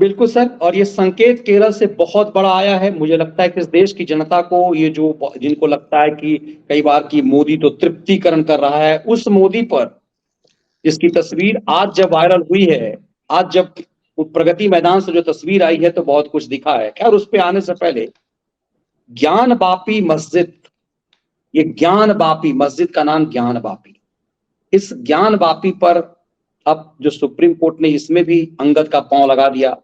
बिल्कुल सर, और ये संकेत केरल से बहुत बड़ा आया है। मुझे लगता है कि इस देश की जनता को, ये जो जिनको लगता है कि कई बार कि मोदी तो तृप्तिकरण कर रहा है, उस मोदी पर जिसकी तस्वीर आज जब वायरल हुई है, आज जब प्रगति मैदान से जो तस्वीर आई है तो बहुत कुछ दिखा है। खैर, उस पे आने से पहले ज्ञान बापी मस्जिद, ये ज्ञान बापी मस्जिद का नाम ज्ञान बापी, इस ज्ञान बापी पर अब जो सुप्रीम कोर्ट ने इसमें भी अंगद का पांव लगा दिया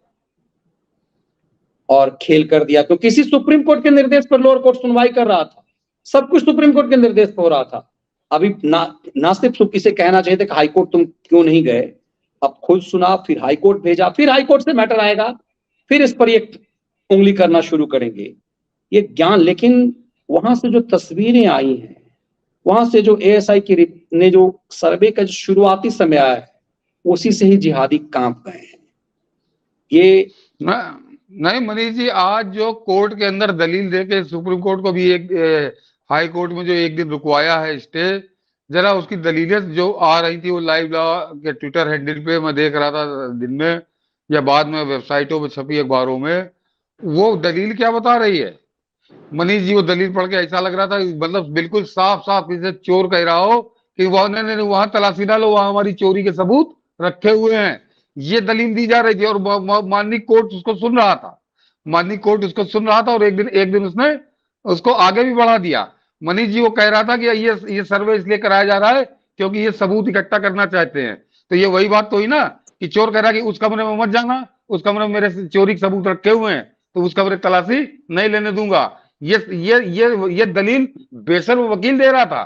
और खेल कर दिया, क्योंकि किसी सुप्रीम कोर्ट के निर्देश पर लोअर कोर्ट सुनवाई कर रहा था। सब कुछ सुप्रीम कोर्ट के निर्देश पर हो रहा था। अभी ना सिर्फ इसे कहना चाहिए था कि हाईकोर्ट तुम क्यों नहीं गए, अब खुद सुना, फिर हाईकोर्ट भेजा, फिर हाईकोर्ट से मैटर आएगा, फिर इस पर एक उंगली करना शुरू करेंगे। ये ज्ञान, लेकिन वहां से जो तस्वीरें आई हैं, वहां से जो एएसआई की ने जो सर्वे का शुरुआती समय आया है, उसी से ही जिहादी कांप गए हैं। ये नहीं मनीष जी, आज जो कोर्ट के अंदर दलील देके सुप्रीम कोर्ट को भी एक हाई कोर्ट में जो एक दिन रुकवाया है स्टे, जरा उसकी दलीलें जो आ रही थी वो लाइव लॉ के ट्विटर हैंडल पे मैं देख रहा था दिन में या बाद में वेबसाइटों पे छपी अखबारों में, वो दलील क्या बता रही है मनीष जी? वो दलील पढ़ के ऐसा लग रहा था मतलब बिल्कुल साफ साफ इसे चोर कह रहा हो कि वहां तलाशी डालो, वहां हमारी चोरी के सबूत रखे हुए हैं। ये दलील दी जा रही थी और माननीय कोर्ट उसको सुन रहा था। माननीय कोर्ट उसको सुन रहा था और एक दिन उसने उसको आगे भी बढ़ा दिया। मनीष जी वो कह रहा था कि ये सर्वे इसलिए कराया जा रहा है क्योंकि ये सबूत इकट्ठा करना चाहते हैं। तो ये वही बात तो हुई ना कि चोर कह रहा कि उस कमरे में मत जाना, उस कमरे में मेरे चोरी के सबूत रखे हुए हैं, तो उस कमरे तलाशी नहीं लेने दूंगा। ये दलील बेशर्म वकील दे रहा था।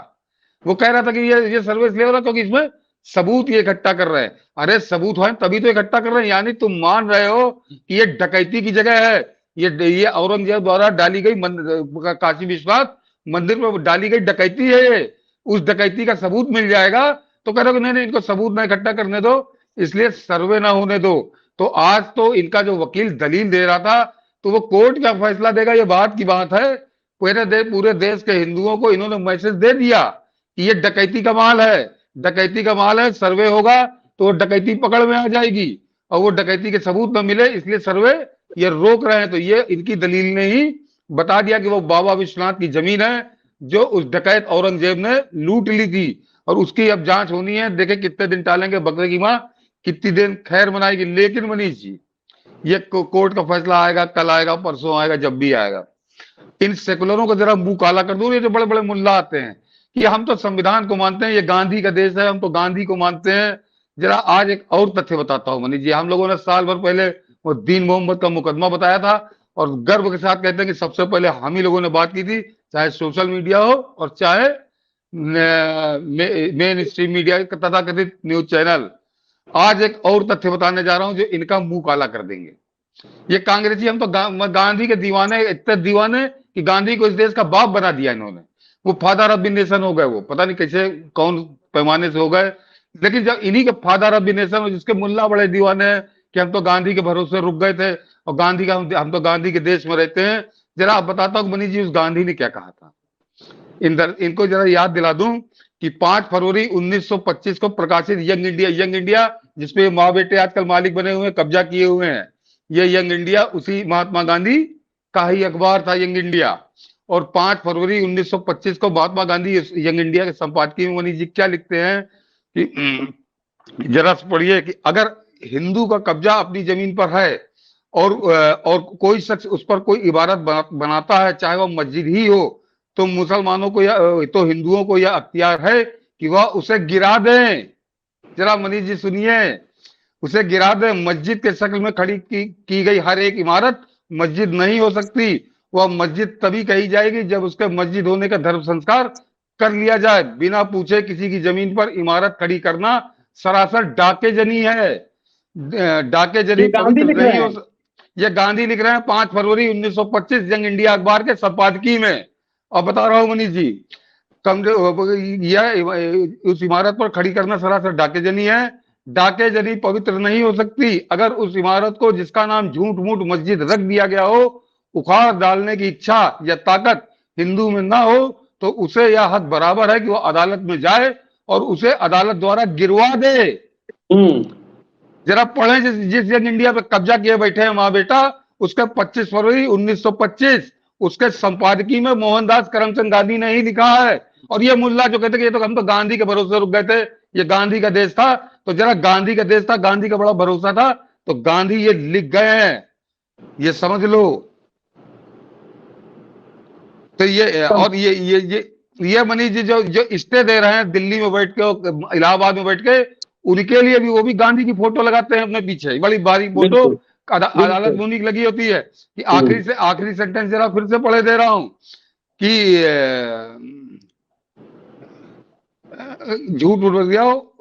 वो कह रहा था कि ये सर्वे इसलिए हो रहा क्योंकि इसमें सबूत ये इकट्ठा कर रहे हैं। अरे सबूत है तभी तो इकट्ठा कर रहे हैं, यानी तुम मान रहे हो कि ये डकैती की जगह है, ये औरंगजेब द्वारा डाली गई काशी विश्वनाथ मंदिर में डाली गई डकैती है, ये उस डकैती का सबूत मिल जाएगा। तो कह रहे हो नहीं नहीं, इनको सबूत ना इकट्ठा करने दो, इसलिए सर्वे ना होने दो। तो आज तो इनका जो वकील दलील दे रहा था, तो वो कोर्ट क्या फैसला देगा ये बात की बात है। पूरे देश के हिंदुओं को इन्होंने मैसेज दे दिया कि ये डकैती का माल है, डकैती का माल है, सर्वे होगा तो डकैती पकड़ में आ जाएगी और वो डकैती के सबूत न मिले इसलिए सर्वे ये रोक रहे हैं। तो ये इनकी दलील ने ही बता दिया कि वो बाबा विश्वनाथ की जमीन है जो उस डकैत औरंगजेब ने लूट ली थी और उसकी अब जांच होनी है। देखे कितने दिन टालेंगे बकरे की माँ, कितनी दिन खैर मनाएगी। लेकिन मनीष जी ये कोर्ट का फैसला आएगा, कल आएगा, परसों आएगा, जब भी आएगा, इन सेकुलरों को जरा मुंह काला कर दो। ये जो बड़े बड़े मुल्ला आते हैं कि हम तो संविधान को मानते हैं, ये गांधी का देश है, हम तो गांधी को मानते हैं। जरा आज एक और तथ्य बताता हूं मनीष जी, हम लोगों ने साल भर पहले वो दीन मोहम्मद का मुकदमा बताया था और गर्व के साथ कहते हैं कि सबसे पहले हम ही लोगों ने बात की थी, चाहे सोशल मीडिया हो और चाहे मेन स्ट्रीम मीडिया तथा कथित न्यूज चैनल। आज एक और तथ्य बताने जा रहा हूं जो इनका मुंह काला कर देंगे। ये कांग्रेसी हम तो गांधी के दीवाने, इतने दीवाने कि गांधी को इस देश का बाप बना दिया इन्होंने। वो फादर ऑफ द नेशन हो गए, वो पता नहीं कैसे कौन पैमाने से हो गए। लेकिन जब इन्हीं के फादर ऑफ द नेशन, जिसके मुल्ला बड़े दीवाने हैं कि हम तो गांधी के भरोसे रुक गए थे और गांधी का हम तो गांधी के देश में रहते हैं। जरा आप बताता हूँ मनीष जी उस गांधी ने क्या कहा था। इनको जरा याद दिला दूं कि 5 फरवरी 1925 को प्रकाशित यंग इंडिया जिसपे माँ बेटे आजकल मालिक बने हुए हैं, कब्जा किए हुए हैं, ये यंग इंडिया उसी महात्मा गांधी का ही अखबार था, यंग इंडिया। और 5 फरवरी 1925 को महात्मा गांधी यंग इंडिया के संपादकीय में मनीष जी क्या लिखते हैं कि जरा पढ़िए कि अगर हिंदू का कब्जा अपनी जमीन पर है और कोई शख्स उस पर कोई इबारत बनाता है, चाहे वह मस्जिद ही हो, तो मुसलमानों को या तो हिंदुओं को यह अख्तियार है कि वह उसे गिरा दें। जरा मनीष जी सुनिए, उसे गिरा दे। मस्जिद के शक्ल में खड़ी की गई हर एक इमारत मस्जिद नहीं हो सकती। वह मस्जिद तभी कही जाएगी जब उसके मस्जिद होने का धर्म संस्कार कर लिया जाए। बिना पूछे किसी की जमीन पर इमारत खड़ी करना सरासर डाकेजनी है। डाकेजनी पवित्र नहीं हो। ये गांधी लिख रहे हैं 5 फरवरी 1925 यंग इंडिया अखबार के संपादकीय में। और बता रहा हूं मनीष जी, यह उस इमारत पर खड़ी करना सरासर डाकेजनी है। डाकेजनी पवित्र नहीं हो सकती। अगर उस इमारत को जिसका नाम झूठ मूठ मस्जिद रख दिया गया हो, उखाड़ डालने की इच्छा या ताकत हिंदू में ना हो, तो उसे यह हद बराबर है कि वो अदालत में जाए और उसे अदालत द्वारा गिरवा दे। जरा पढ़े, जिस यंग इंडिया पे कब्जा किए बैठे हैं माँ बेटा, उसके 25 फरवरी 1925 उसके संपादकीय में मोहनदास करमचंद गांधी ने ही लिखा है। और ये मुल्ला जो कहते कि ये तो हम तो गांधी के भरोसे रुक गए थे, ये गांधी का देश था, तो जरा गांधी का देश था, गांधी का बड़ा भरोसा था, तो गांधी ये लिख गए हैं, ये समझ लो। तो ये और ये मनीष जी जो जो स्टे दे रहे हैं दिल्ली में बैठ के, इलाहाबाद में बैठ के, उनके लिए भी वो भी गांधी की फोटो लगाते हैं अपने पीछे, बड़ी बारी फोटो बिल्कुल अदालत बिल्कुल। में उन्हीं की लगी होती है। कि हम्म, आखिरी सेंटेंस जरा फिर से पढ़े दे रहा हूं कि झूठ बोल दिया हो,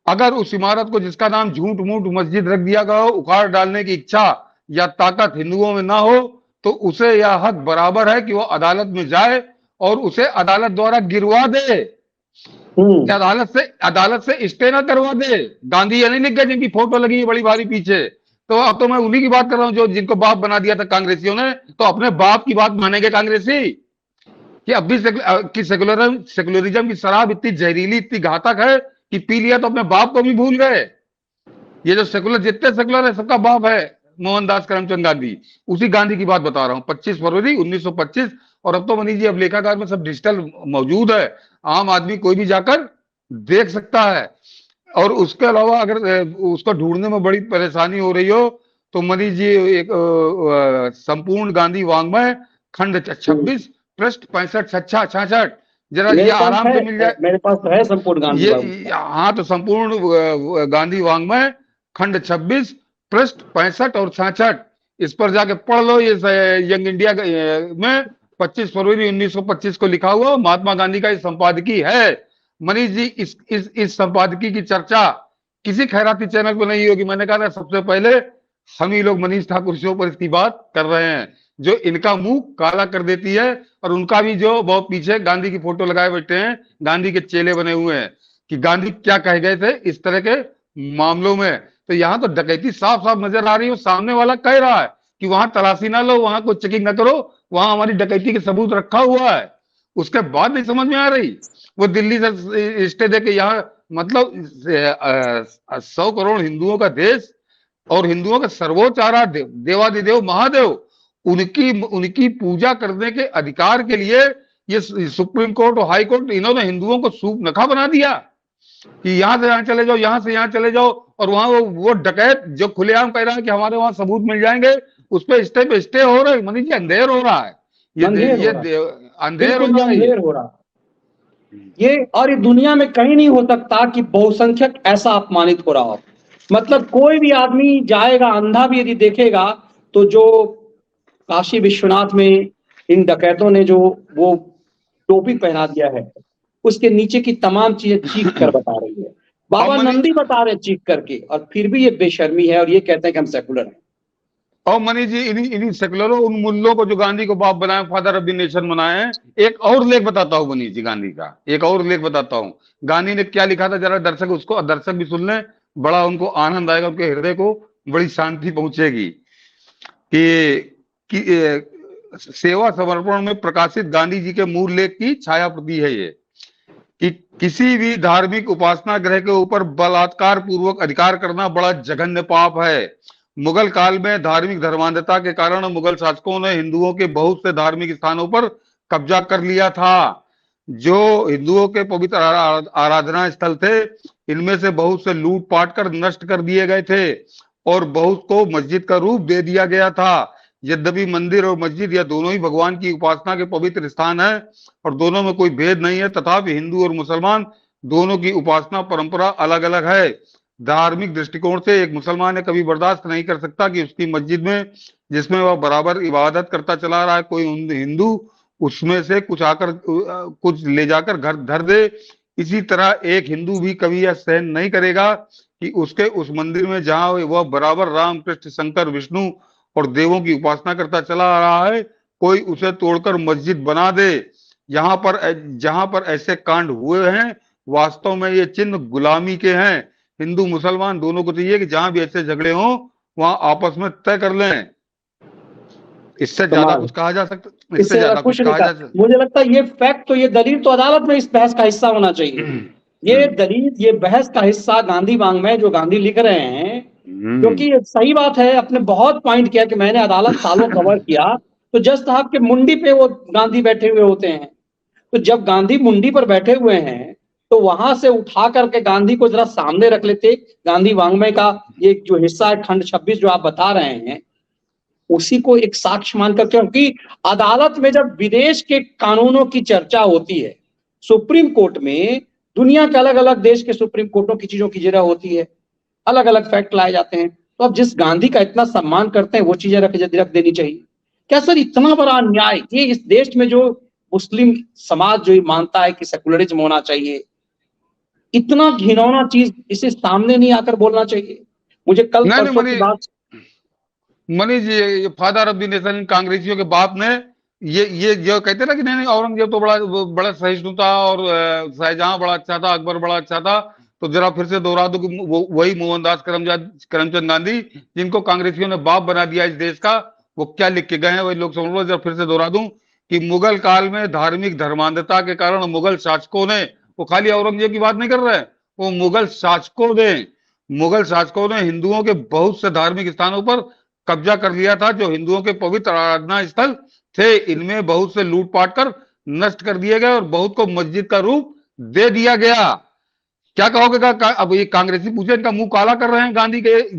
अगर उस इमारत को जिसका नाम झूठ मूठ मस्जिद रख दिया गया हो उखाड़ डालने की इच्छा या ताकत हिंदुओं में ना हो, तो उसे यह हक बराबर है कि वो अदालत में जाए और उसे अदालत द्वारा गिरवा दे, अदालत से स्टे ना करवा दे। गांधी ये नहीं लिख गए जिनकी फोटो लगी है बड़ी भारी पीछे। तो अब तो मैं उन्हीं की बात कर रहा हूं जो जिनको बाप बना दिया था कांग्रेसियों ने, तो अपने बाप की बात मानेंगे कांग्रेसी कि अब भी सेकुलरिज्म की शराब इतनी जहरीली, इतनी घातक है कि पी लिया तो अपने बाप को भी भूल गए। ये जो सेकुलर, जितने सेकुलर है सबका बाप है मोहनदास करमचंद गांधी। उसी गांधी की बात बता रहा हूं, 25 फरवरी 1925। और अब तो मनीष जी अब लेखाकार में सब डिजिटल मौजूद है, आम आदमी कोई भी जाकर देख सकता है। और उसके अलावा अगर उसको ढूंढने में बड़ी परेशानी हो रही हो तो मनीष जी एक संपूर्ण गांधी वाङ्मय खंड 26 पृष्ठ 65-66 जरा ये आराम से मिल जाए। मेरे पास है संपूर्ण गांधी ये हाँ, तो संपूर्ण गांधी वाङ्मय खंड 26 पृष्ठ 65 और 66 इस पर जाके पढ़ लो। ये यंग इंडिया में 25 फरवरी 1925 को लिखा हुआ महात्मा गांधी का ये संपादकीय है। मनीष जी इस संपादकीय की चर्चा किसी खैराती चैनल पर नहीं होगी। मैंने कहा था सबसे पहले हम ही लोग मनीष ठाकुर शो पर इसकी बात कर रहे हैं, जो इनका मुंह काला कर देती है। और उनका भी जो बहुत पीछे गांधी की फोटो लगाए बैठे हैं, गांधी के चेले बने हुए हैं कि गांधी क्या कह गए थे इस तरह के मामलों में। तो यहाँ तो डकैती साफ साफ नजर आ रही है। सामने वाला कह रहा है कि वहां तलाशी ना लो, वहां कोई चेकिंग ना करो, वहां हमारी डकैती के सबूत रखा हुआ है। उसके बाद नहीं समझ में आ रही। वो दिल्ली से स्टे दे के यहाँ, मतलब 100 करोड़ हिंदुओं का देश और हिंदुओं का सर्वोच्च आराध्य देवाधिदेव महादेव, उनकी पूजा करने के अधिकार के लिए ये सुप्रीम कोर्ट और हाई कोर्ट, इन्होंने हिंदुओं को सूप नखा बना दिया कि यहां से यहां चले जाओ, यहां से यहां चले जाओ। और वहां वो डकैत जो खुलेआम कह रहा है कि हमारे वहां सबूत मिल जाएंगे, उस पे स्टे हो रहे। मनीष जी अंधेर हो रहा है, ये अंधेर हो रहा ये। और ये दुनिया में कहीं नहीं हो सकता कि बहुसंख्यक ऐसा अपमानित हो रहा हो। मतलब कोई भी आदमी जाएगा, अंधा भी यदि देखेगा तो जो काशी विश्वनाथ में इन डकैतों ने जो वो टोपी पहना दिया है, उसके नीचे की तमाम चीजें चीख कर बता रही है। बाबा नंदी बता रहे चीख करके, और फिर भी ये बेशर्मी है और ये कहते हैं कि हम सेकुलर हैं। और मनीष जी इन्हीं सेकुलरों, उन मुल्लों को जो गांधी को बाप बनाए, फादर ऑफ द नेशन बनाए हैं। एक और लेख बताता हूं मनीष जी, गांधी का एक और लेख बताता हूं। गांधी ने क्या लिखा था, जरा दर्शक भी सुन लें, बड़ा उनको आनंद आएगा, उनके हृदय को बड़ी शांति पहुंचेगी। कि सेवा समर्पण में प्रकाशित गांधी जी के मूल लेख की छाया प्रति है ये, कि किसी भी धार्मिक उपासना ग्रह के ऊपर बलात्कार पूर्वक अधिकार करना बड़ा जघन्य पाप है। मुगल काल में धार्मिक धर्मांधता के कारण मुगल शासकों ने हिंदुओं के बहुत से धार्मिक स्थानों पर कब्जा कर लिया था। जो हिंदुओं के पवित्र आराधना स्थल थे, इनमें से बहुत से लूट पाट कर नष्ट कर दिए गए थे और बहुत को मस्जिद का रूप दे दिया गया था। यद्यपि मंदिर और मस्जिद या दोनों ही भगवान की उपासना के पवित्र स्थान है और दोनों में कोई भेद नहीं है, तथापि हिंदू और मुसलमान दोनों की उपासना परंपरा अलग अलग है। धार्मिक दृष्टिकोण से एक मुसलमान कभी बर्दाश्त नहीं कर सकता कि उसकी मस्जिद में, जिसमें वह बराबर इबादत करता चला रहा है, कोई हिंदू उसमें से कुछ ले जाकर घर धर दे। इसी तरह एक हिंदू भी कभी यह सहन नहीं करेगा कि उसके उस मंदिर में जहां वह बराबर राम कृष्ण शंकर विष्णु और देवों की उपासना करता चला आ रहा है, कोई उसे तोड़कर मस्जिद बना दे। जहां पर ऐसे कांड हुए हैं, वास्तव में ये चिन्ह गुलामी के हैं। हिंदू मुसलमान दोनों को चाहिए कि जहां भी ऐसे झगड़े हों वहां आपस में तय कर लें। इससे ज्यादा कुछ कहा जा सकता, इससे ज्यादा कुछ कहा जा सकता। मुझे लगता है ये फैक्ट तो, ये दलील तो अदालत में इस बहस का हिस्सा होना चाहिए। ये दलील, ये बहस का हिस्सा गांधी वाङ्मय जो गांधी लिख रहे हैं, क्योंकि ये सही बात है, आपने बहुत पॉइंट किया कि मैंने अदालत सालों कवर किया, तो जज साहब के मुंडी पे वो गांधी बैठे हुए होते हैं। तो जब गांधी मुंडी पर बैठे हुए हैं, तो वहां से उठा करके गांधी को जरा सामने रख लेते। गांधी वांग्मय का ये जो हिस्सा है, खंड 26 जो आप बता रहे हैं, उसी को एक साक्ष्य मानकर, क्योंकि अदालत में जब विदेश के कानूनों की चर्चा होती है, सुप्रीम कोर्ट में दुनिया के अलग अलग देश के सुप्रीम कोर्टों की चीजों की जरा होती है, अलग अलग फैक्ट लाए जाते हैं। तो अब जिस गांधी का इतना सम्मान करते हैं, वो चीजें रख देनी चाहिए क्या सर? इतना बड़ा अन्याय ये इस देश में जो मुस्लिम समाज जो मानता है कि सेकुलरिज्म होना चाहिए, इतना घिनौना चीज इसे सामने नहीं आकर बोलना चाहिए। मुझे कल परसों की बात, मनीष जी, ये फादर ऑफ द नेशन कांग्रेसियों के बाप ने ये जो कहते ना कि नहीं औरंगजेब तो बड़ा सहिष्णु था और शाहजहां बड़ा अच्छा था, अकबर बड़ा अच्छा था, तो जरा फिर से दोहरा दो कि वही मोहनदास करमचंद गांधी जिनको कांग्रेसियों ने बाप बना दिया इस देश का, वो क्या लिख के गए हैं वही लोग समझ लो। जरा फिर से दोहरा दूं कि मुगल काल में धार्मिक धर्मांधता के कारण मुगल शासकों ने, वो खाली औरंगजेब की बात नहीं कर रहे हैं, वो मुगल शासकों ने हिंदुओं के बहुत से धार्मिक स्थानों पर कब्जा कर लिया था जो हिंदुओं के पवित्र आराधना स्थल थे। इनमें बहुत से लूटपाट कर नष्ट कर दिए गए और बहुत को मस्जिद का रूप दे दिया गया। क्या कहोगे? अब ये कांग्रेसी पूछे, इनका मुंह काला कर रहे हैं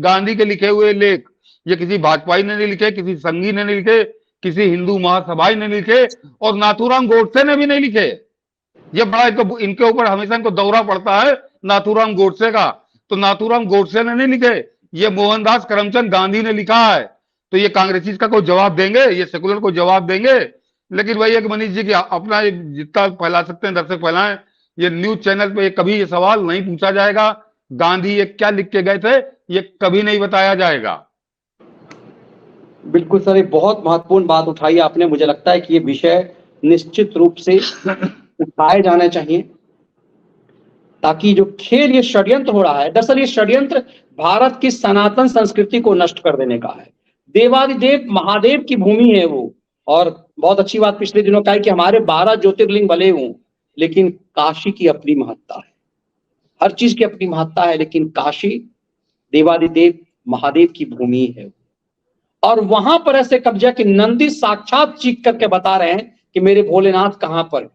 गांधी के लिखे हुए लेख। ये किसी भाजपाई ने नहीं लिखे, किसी संघी ने नहीं लिखे, किसी हिंदू महासभाई ने नहीं लिखे, और नाथूराम गोडसे ने भी नहीं लिखे। ये बड़ा इनके ऊपर हमेशा इनको दौरा पड़ता है नाथूराम गोडसे का। तो नाथूराम गोडसे ने नहीं लिखे, ये मोहनदास करमचंद गांधी ने लिखा है। तो ये कांग्रेसी का कोई जवाब देंगे? ये सेकुलर को जवाब देंगे? लेकिन वही है कि मनीष जी की अपना जितना फैला सकते हैं दर्शक फैलाएं। ये न्यूज चैनल पे कभी ये सवाल नहीं पूछा जाएगा गांधी ये क्या लिख के गए थे, ये कभी नहीं बताया जाएगा। बिल्कुल सर, एक बहुत महत्वपूर्ण बात उठाई आपने। मुझे लगता है कि ये विषय निश्चित रूप से उठाए जाने चाहिए, ताकि जो खेल ये षड्यंत्र हो रहा है, दरअसल ये षड्यंत्र भारत की सनातन संस्कृति को नष्ट कर देने का है। देवादिदेव महादेव की भूमि है वो, और बहुत अच्छी बात पिछले दिनों का है कि हमारे 12 ज्योतिर्लिंग भले हों, लेकिन काशी की अपनी महत्ता है। हर चीज की अपनी महत्ता है, लेकिन काशी देवादिदेव महादेव की भूमि है। और वहां पर ऐसे कब्जा कि नंदी साक्षात चीख करके बता रहे हैं कि मेरे भोलेनाथ कहां पर,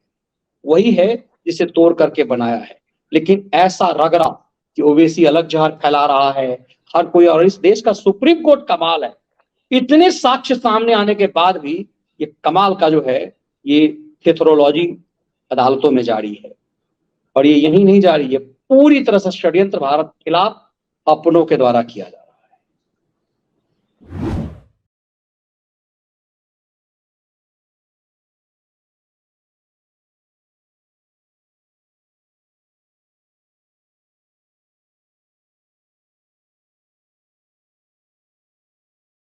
वही है जिसे तोड़ करके बनाया है। लेकिन ऐसा रगड़ा कि ओवैसी अलग जहर फैला रहा है हर कोई। और इस देश का सुप्रीम कोर्ट कमाल है, इतने साक्ष्य सामने आने के बाद भी ये कमाल का जो है ये थेथरोलॉजी अदालतों में जारी है। और ये यही नहीं जारी है, पूरी तरह से षड्यंत्र भारत के खिलाफ अपनों के द्वारा किया जा रहा है।